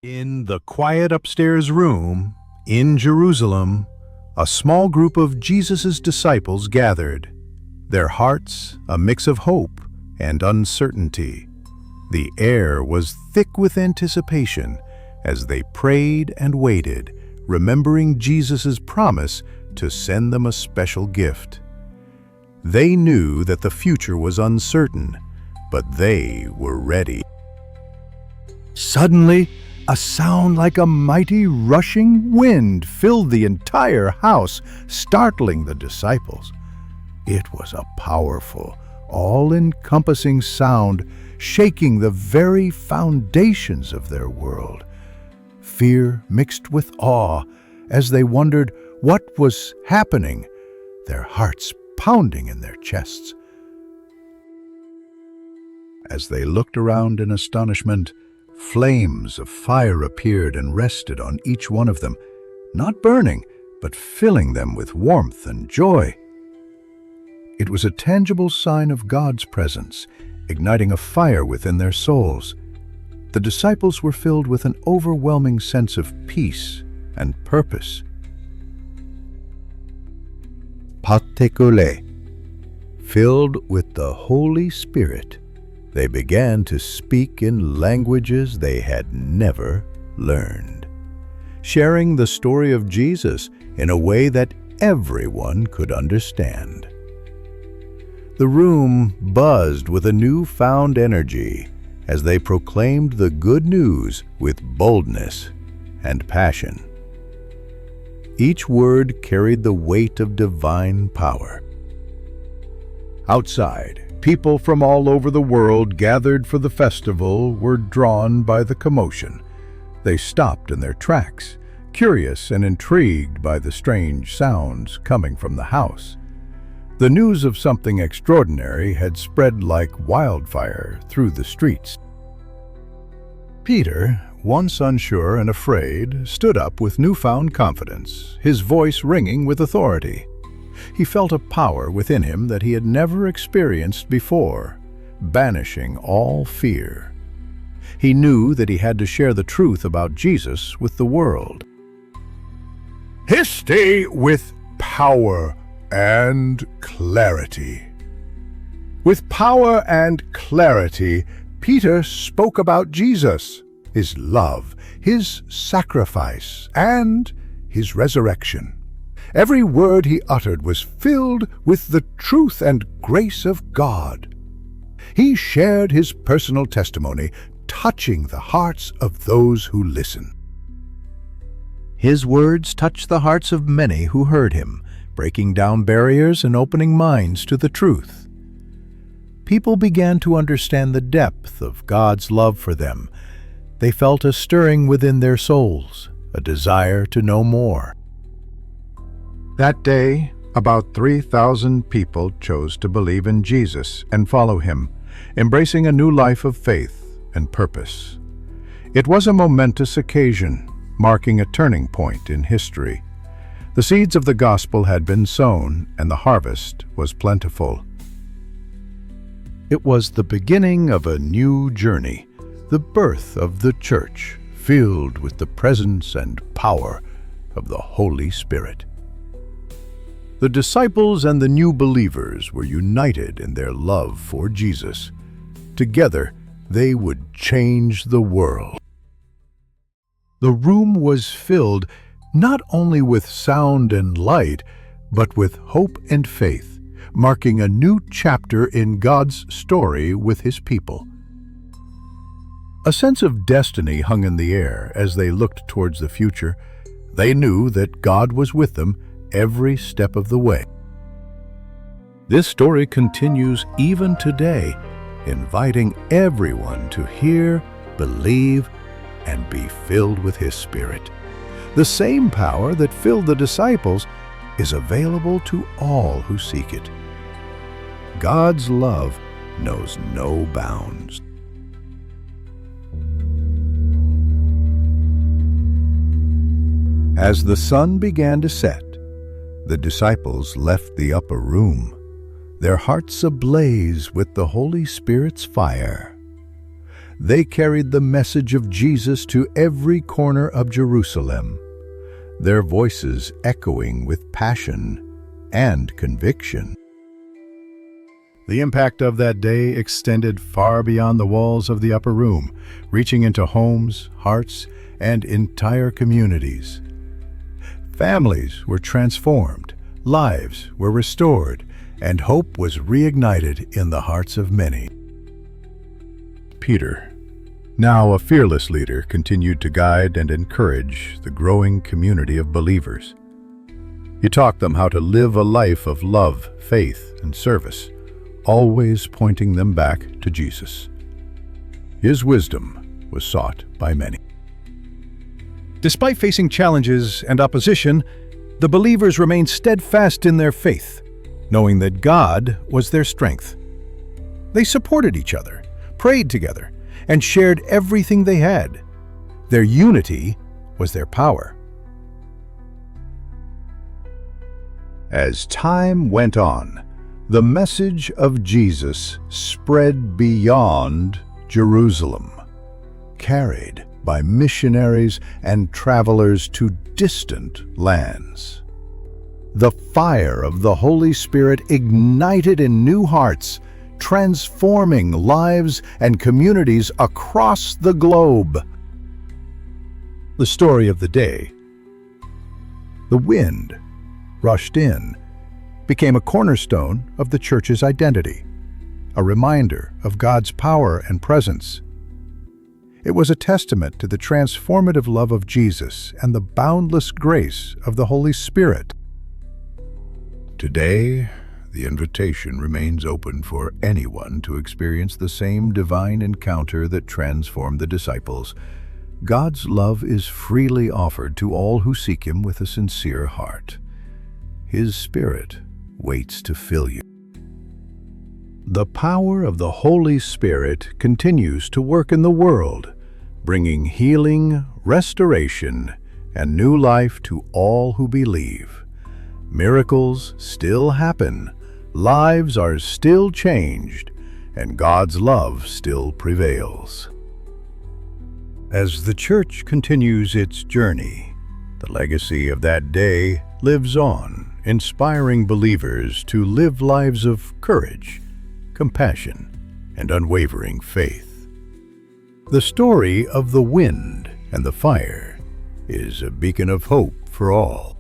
In the quiet upstairs room, in Jerusalem, a small group of Jesus' disciples gathered, their hearts a mix of hope and uncertainty. The air was thick with anticipation as they prayed and waited, remembering Jesus' promise to send them a special gift. They knew that the future was uncertain, but they were ready. Suddenly, a sound like a mighty rushing wind filled the entire house, startling the disciples. It was a powerful, all-encompassing sound, shaking the very foundations of their world. Fear mixed with awe as they wondered what was happening, their hearts pounding in their chests. As they looked around in astonishment, flames of fire appeared and rested on each one of them, not burning, but filling them with warmth and joy. It was a tangible sign of God's presence, igniting a fire within their souls. The disciples were filled with an overwhelming sense of peace and purpose. Patekule, filled with the Holy Spirit, they began to speak in languages they had never learned, sharing the story of Jesus in a way that everyone could understand. The room buzzed with a newfound energy as they proclaimed the good news with boldness and passion. Each word carried the weight of divine power. Outside, people from all over the world gathered for the festival were drawn by the commotion. They stopped in their tracks, curious and intrigued by the strange sounds coming from the house. The news of something extraordinary had spread like wildfire through the streets. Peter, once unsure and afraid, stood up with newfound confidence, his voice ringing with authority. He felt a power within him that he had never experienced before, banishing all fear. He knew that he had to share the truth about Jesus with the world. History with power and clarity. With power and clarity, Peter spoke about Jesus, his love, his sacrifice, and his resurrection. Every word he uttered was filled with the truth and grace of God. He shared his personal testimony, touching the hearts of those who listen. His words touched the hearts of many who heard him, breaking down barriers and opening minds to the truth. People began to understand the depth of God's love for them. They felt a stirring within their souls, a desire to know more. That day, about 3,000 people chose to believe in Jesus and follow him, embracing a new life of faith and purpose. It was a momentous occasion, marking a turning point in history. The seeds of the gospel had been sown, and the harvest was plentiful. It was the beginning of a new journey, the birth of the church, filled with the presence and power of the Holy Spirit. The disciples and the new believers were united in their love for Jesus. Together, they would change the world. The room was filled not only with sound and light, but with hope and faith, marking a new chapter in God's story with his people. A sense of destiny hung in the air as they looked towards the future. They knew that God was with them every step of the way. This story continues even today, inviting everyone to hear, believe, and be filled with his Spirit. The same power that filled the disciples is available to all who seek it. God's love knows no bounds. As the sun began to set, the disciples left the upper room, their hearts ablaze with the Holy Spirit's fire. They carried the message of Jesus to every corner of Jerusalem, their voices echoing with passion and conviction. The impact of that day extended far beyond the walls of the upper room, reaching into homes, hearts, and entire communities. Families were transformed, lives were restored, and hope was reignited in the hearts of many. Peter, now a fearless leader, continued to guide and encourage the growing community of believers. He taught them how to live a life of love, faith, and service, always pointing them back to Jesus. His wisdom was sought by many. Despite facing challenges and opposition, the believers remained steadfast in their faith, knowing that God was their strength. They supported each other, prayed together, and shared everything they had. Their unity was their power. As time went on, the message of Jesus spread beyond Jerusalem, carried by missionaries and travelers to distant lands. The fire of the Holy Spirit ignited in new hearts, transforming lives and communities across the globe. The story of the day. The wind rushed in, became a cornerstone of the church's identity, a reminder of God's power and presence. It was a testament to the transformative love of Jesus and the boundless grace of the Holy Spirit. Today, the invitation remains open for anyone to experience the same divine encounter that transformed the disciples. God's love is freely offered to all who seek Him with a sincere heart. His Spirit waits to fill you. The power of the Holy Spirit continues to work in the world, bringing healing, restoration, and new life to all who believe. Miracles still happen, lives are still changed, and God's love still prevails. As the Church continues its journey, the legacy of that day lives on, inspiring believers to live lives of courage, compassion, and unwavering faith. The story of the wind and the fire is a beacon of hope for all.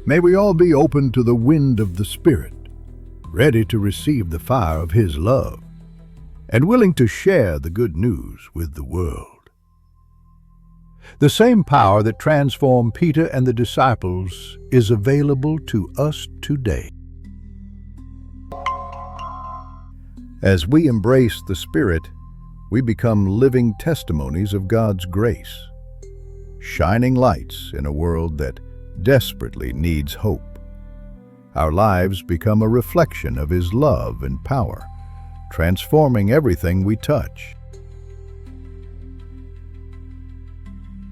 May we all be open to the wind of the Spirit, ready to receive the fire of His love, and willing to share the good news with the world. The same power that transformed Peter and the disciples is available to us today. As we embrace the Spirit, we become living testimonies of God's grace, shining lights in a world that desperately needs hope. Our lives become a reflection of His love and power, transforming everything we touch.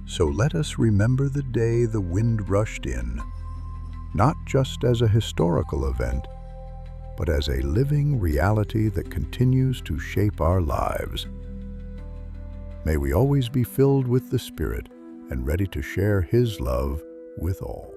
So let us remember the day the wind rushed in, not just as a historical event, but as a living reality that continues to shape our lives. May we always be filled with the Spirit and ready to share His love with all.